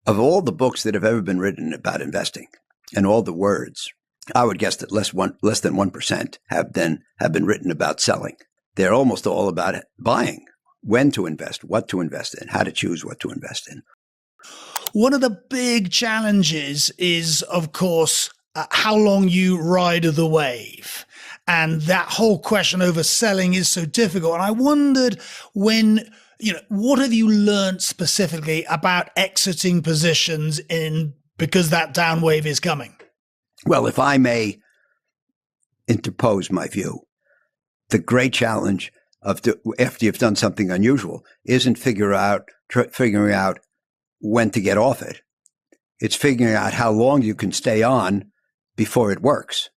Of all the books that have ever been written about investing and all the words, I would guess that less than 1% have been written about selling. They're almost all about buying, when to invest, what to invest in, how to choose what to invest in. One of the big challenges is, of course, how long you ride the wave. And that whole question over selling is so difficult. And I wondered what have you learned specifically about exiting positions because that down wave is coming? Well, if I may interpose my view, the great challenge after you've done something unusual isn't figuring out when to get off it. It's figuring out how long you can stay on before it works.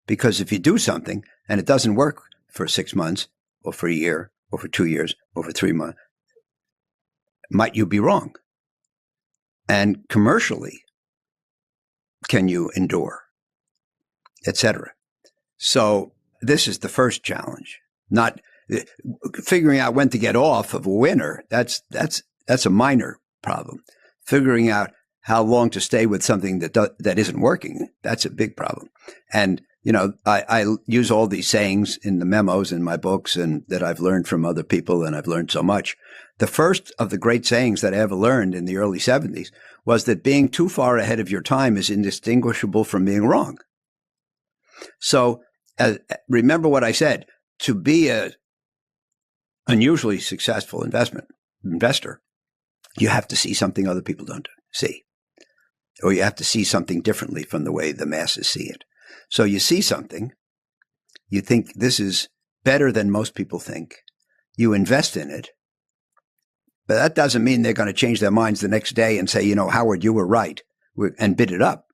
Because if you do something and it doesn't work for 6 months or for a year or for 2 years or for 3 months, might you be wrong? And commercially, can you endure, etc.? So this is the first challenge, not figuring out when to get off of a winner. That's a minor problem. Figuring out how long to stay with something that isn't working, that's a big problem. And I use all these sayings in the memos in my books and that I've learned from other people, and I've learned so much. The first of the great sayings that I ever learned in the early 70s was that being too far ahead of your time is indistinguishable from being wrong. So remember what I said, to be a unusually successful investor, you have to see something other people don't see, or you have to see something differently from the way the masses see it. So you see something, you think this is better than most people think, you invest in it, but that doesn't mean they're going to change their minds the next day and say, Howard, you were right, and bid it up.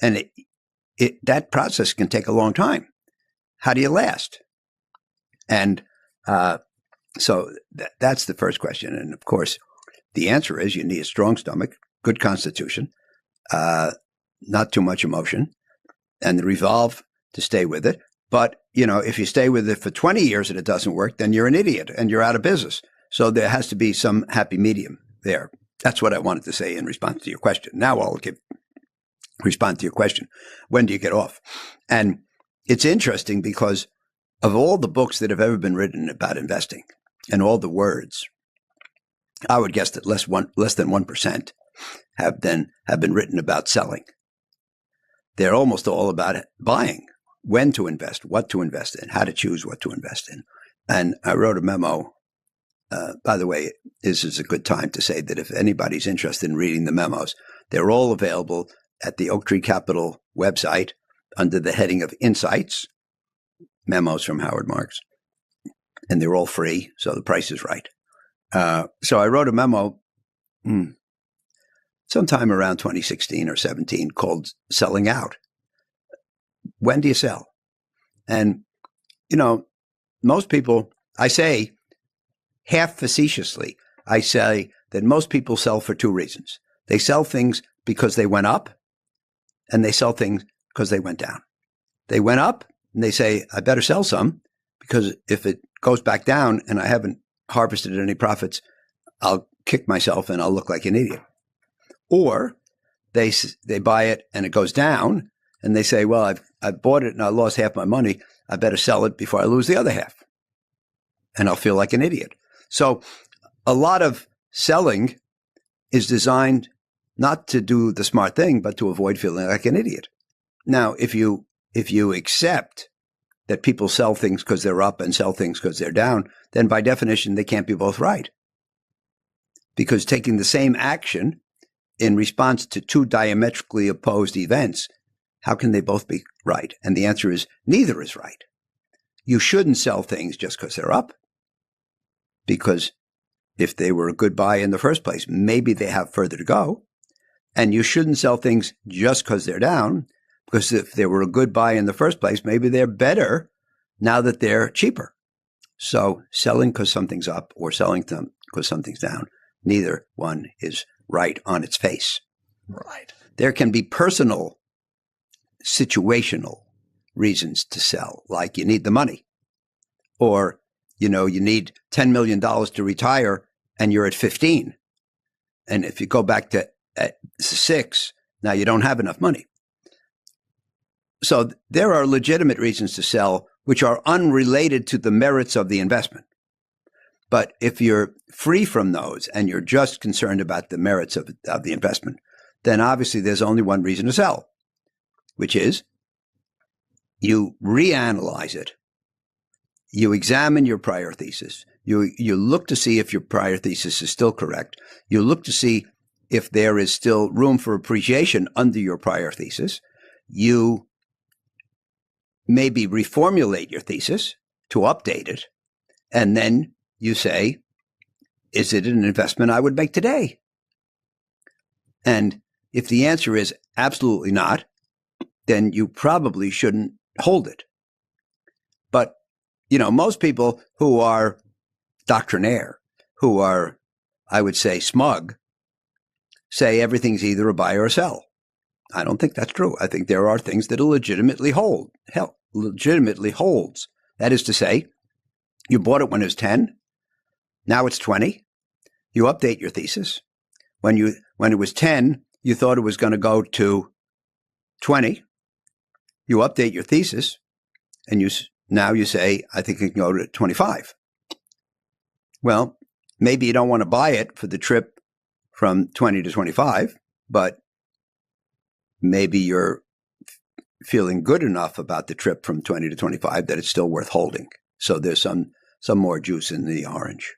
And that process can take a long time. How do you last? And so that's the first question. And of course, the answer is you need a strong stomach, good constitution, not too much emotion, and the resolve to stay with it. But, if you stay with it for 20 years and it doesn't work, then you're an idiot and you're out of business. So there has to be some happy medium there. That's what I wanted to say in response to your question. Now I'll respond to your question. When do you get off? And it's interesting because of all the books that have ever been written about investing and all the words, I would guess that less than 1% have been written about selling. They're almost all about buying, when to invest, what to invest in, how to choose what to invest in. And I wrote a memo. By the way, this is a good time to say that if anybody's interested in reading the memos, they're all available at the Oak Tree Capital website under the heading of Insights, Memos from Howard Marks. And they're all free, so the price is right. So I wrote a memo sometime around 2016 or 17 called Selling Out. When do you sell? And, most people, I say, half facetiously, I say that most people sell for two reasons. They sell things because they went up, and they sell things because they went down. They went up, and they say, I better sell some, because if it goes back down and I haven't harvested any profits, I'll kick myself and I'll look like an idiot. Or they buy it and it goes down, and they say, well, I've bought it and I lost half my money. I better sell it before I lose the other half, and I'll feel like an idiot. So a lot of selling is designed not to do the smart thing, but to avoid feeling like an idiot. Now, if you accept that people sell things because they're up and sell things because they're down, then by definition, they can't be both right. Because taking the same action in response to two diametrically opposed events, how can they both be right? And the answer is neither is right. You shouldn't sell things just because they're up, because if they were a good buy in the first place, maybe they have further to go. And you shouldn't sell things just because they're down, because if they were a good buy in the first place, maybe they're better now that they're cheaper. So selling because something's up or selling them because something's down, neither one is right on its face. Right. There can be personal, situational reasons to sell, like you need the money, or you need $10 million to retire and you're at 15. And if you go back to at 6, now you don't have enough money. So there are legitimate reasons to sell which are unrelated to the merits of the investment. But if you're free from those and you're just concerned about the merits of the investment, then obviously there's only one reason to sell, which is you reanalyze it. You examine your prior thesis. You look to see if your prior thesis is still correct. You look to see if there is still room for appreciation under your prior thesis. You maybe reformulate your thesis to update it. And then you say, is it an investment I would make today? And if the answer is absolutely not, then you probably shouldn't hold it. But, most people who are doctrinaire, who are, I would say, smug, say everything's either a buy or a sell. I don't think that's true. I think there are things that legitimately holds. That is to say, you bought it when it was 10. Now it's 20. You update your thesis. When it was 10, you thought it was going to go to 20. You update your thesis, and now you say, I think it can go to 25. Well, maybe you don't want to buy it for the trip from 20 to 25, but maybe you're feeling good enough about the trip from 20 to 25 that it's still worth holding. So there's some more juice in the orange.